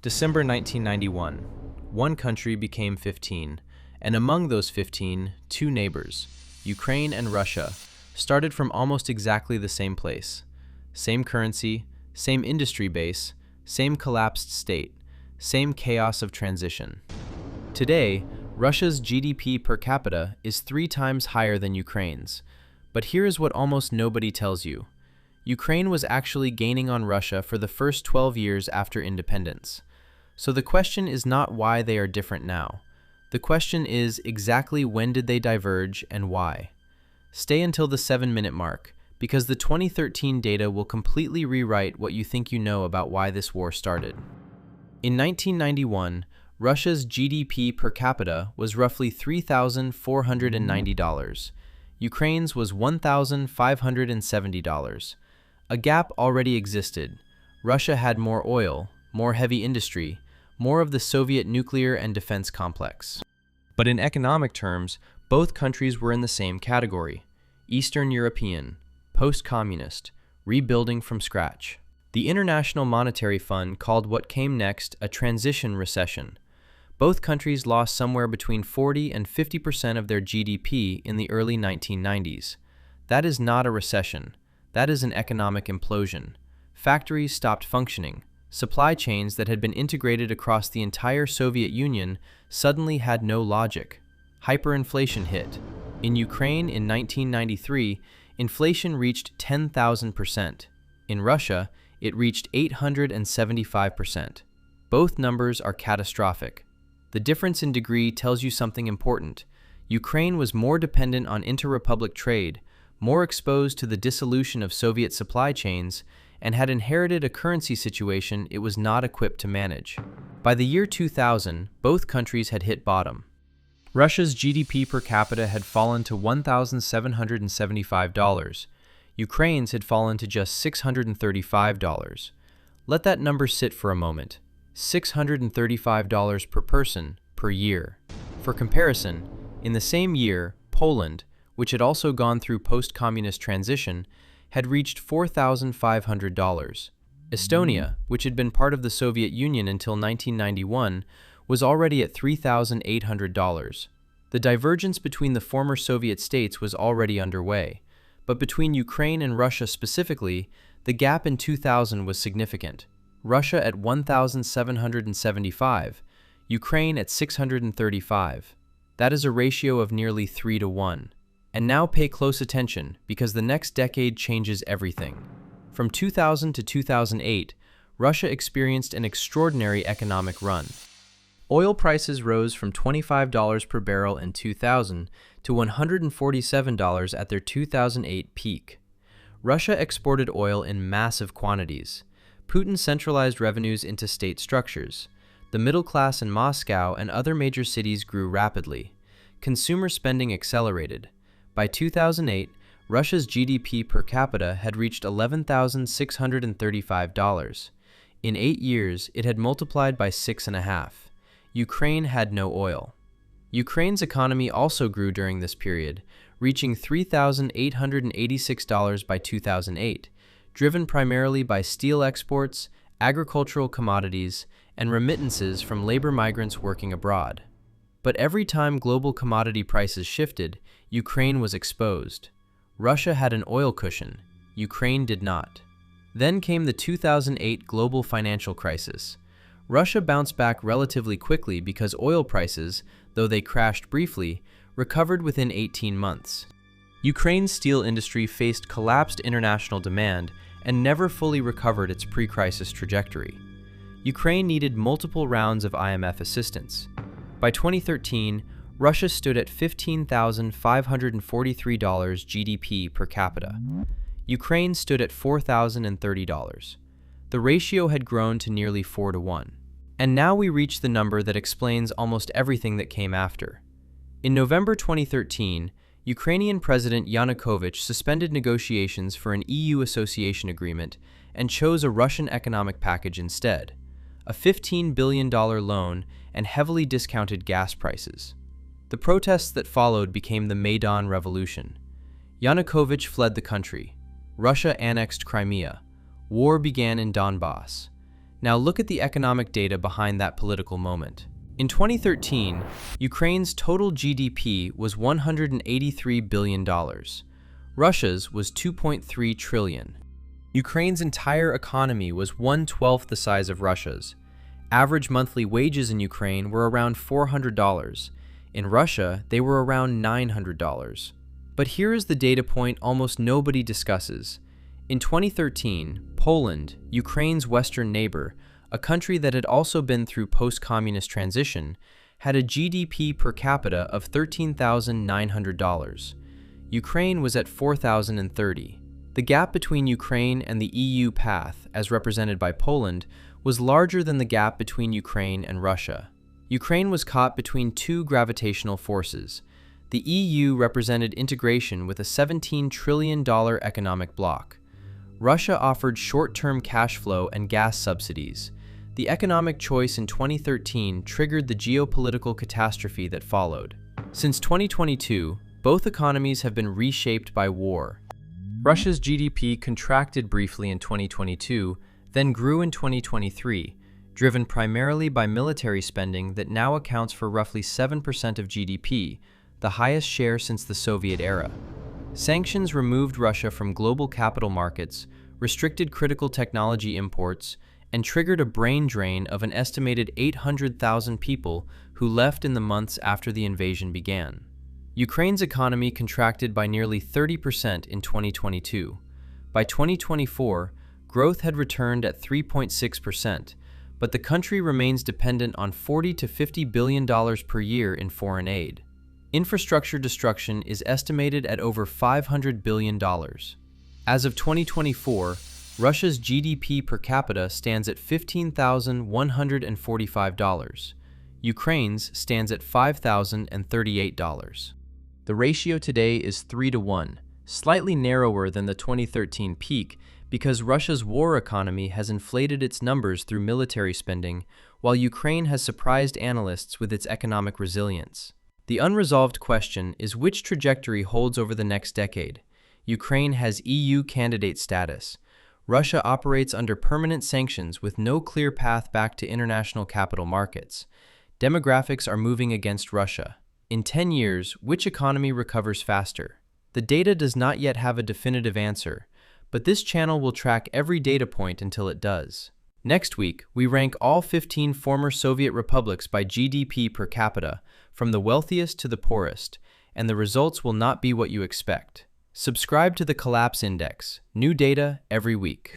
December 1991. One country became 15, and among those 15, two neighbors, Ukraine and Russia, started from almost exactly the same place. Same currency, same industry base, same collapsed state, same chaos of transition. Today, Russia's GDP per capita is 3 times higher than Ukraine's. But here is what almost nobody tells you. Ukraine was actually gaining on Russia for the first 12 years after independence. So the question is not why they are different now. The question is exactly when did they diverge and why. Stay until the 7-minute mark, because the 2013 data will completely rewrite what you think you know about why this war started. In 1991, Russia's GDP per capita was roughly $3,490. Ukraine's was $1,570. A gap already existed. Russia had more oil, more heavy industry, more of the Soviet nuclear and defense complex. But in economic terms, both countries were in the same category: Eastern European, post-communist, rebuilding from scratch. The International Monetary Fund called what came next a transition recession. Both countries lost somewhere between 40 and 50% of their GDP in the early 1990s. That is not a recession. That is an economic implosion. Factories stopped functioning. Supply chains that had been integrated across the entire Soviet Union suddenly had no logic. Hyperinflation hit. In Ukraine in 1993, inflation reached 10,000%. In Russia, it reached 875%. Both numbers are catastrophic. The difference in degree tells you something important. Ukraine was more dependent on inter-republic trade, more exposed to the dissolution of Soviet supply chains, and had inherited a currency situation it was not equipped to manage. By the year 2000, both countries had hit bottom. Russia's GDP per capita had fallen to $1,775. Ukraine's had fallen to just $635. Let that number sit for a moment. $635 per person per year. For comparison, in the same year, Poland, which had also gone through post-communist transition, had reached $4,500. Estonia, which had been part of the Soviet Union until 1991, was already at $3,800. The divergence between the former Soviet states was already underway, but between Ukraine and Russia specifically, the gap in 2000 was significant. Russia at $1,775, Ukraine at $635. That is a ratio of nearly 3 to 1. And now pay close attention, because the next decade changes everything. From 2000 to 2008, Russia experienced an extraordinary economic run. Oil prices rose from $25 per barrel in 2000 to $147 at their 2008 peak. Russia exported oil in massive quantities. Putin centralized revenues into state structures. The middle class in Moscow and other major cities grew rapidly. Consumer spending accelerated. By 2008, Russia's GDP per capita had reached $11,635. In 8 years, it had multiplied by 6.5. Ukraine had no oil. Ukraine's economy also grew during this period, reaching $3,886 by 2008, driven primarily by steel exports, agricultural commodities, and remittances from labor migrants working abroad. But every time global commodity prices shifted, Ukraine was exposed. Russia had an oil cushion. Ukraine did not. Then came the 2008 global financial crisis. Russia bounced back relatively quickly because oil prices, though they crashed briefly, recovered within 18 months. Ukraine's steel industry faced collapsed international demand and never fully recovered its pre-crisis trajectory. Ukraine needed multiple rounds of IMF assistance. By 2013, Russia stood at $15,543 GDP per capita. Ukraine stood at $4,030. The ratio had grown to nearly 4 to 1. And now we reach the number that explains almost everything that came after. In November 2013, Ukrainian President Yanukovych suspended negotiations for an EU association agreement and chose a Russian economic package instead, a $15 billion loan and heavily discounted gas prices. The protests that followed became the Maidan Revolution. Yanukovych fled the country. Russia annexed Crimea. War began in Donbass. Now look at the economic data behind that political moment. In 2013, Ukraine's total GDP was $183 billion. Russia's was $2.3 trillion. Ukraine's entire economy was 1/12 the size of Russia's. Average monthly wages in Ukraine were around $400. In Russia, they were around $900. But here is the data point almost nobody discusses. In 2013, Poland, Ukraine's western neighbor, a country that had also been through post-communist transition, had a GDP per capita of $13,900. Ukraine was at $4,030. The gap between Ukraine and the EU path, as represented by Poland, was larger than the gap between Ukraine and Russia. Ukraine was caught between two gravitational forces. The EU represented integration with a $17 trillion economic bloc. Russia offered short-term cash flow and gas subsidies. The economic choice in 2013 triggered the geopolitical catastrophe that followed. Since 2022, both economies have been reshaped by war. Russia's GDP contracted briefly in 2022, then grew in 2023, driven primarily by military spending that now accounts for roughly 7% of GDP, the highest share since the Soviet era. Sanctions removed Russia from global capital markets, restricted critical technology imports, and triggered a brain drain of an estimated 800,000 people who left in the months after the invasion began. Ukraine's economy contracted by nearly 30% in 2022. By 2024, growth had returned at 3.6%, but the country remains dependent on $40 to $50 billion per year in foreign aid. Infrastructure destruction is estimated at over $500 billion. As of 2024, Russia's GDP per capita stands at $15,145. Ukraine's stands at $5,038. The ratio today is 3-to-1, slightly narrower than the 2013 peak because Russia's war economy has inflated its numbers through military spending, while Ukraine has surprised analysts with its economic resilience. The unresolved question is which trajectory holds over the next decade. Ukraine has EU candidate status. Russia operates under permanent sanctions with no clear path back to international capital markets. Demographics are moving against Russia. In 10 years, which economy recovers faster? The data does not yet have a definitive answer, but this channel will track every data point until it does. Next week, we rank all 15 former Soviet republics by GDP per capita, from the wealthiest to the poorest, and the results will not be what you expect. Subscribe to the Collapse Index. New data every week.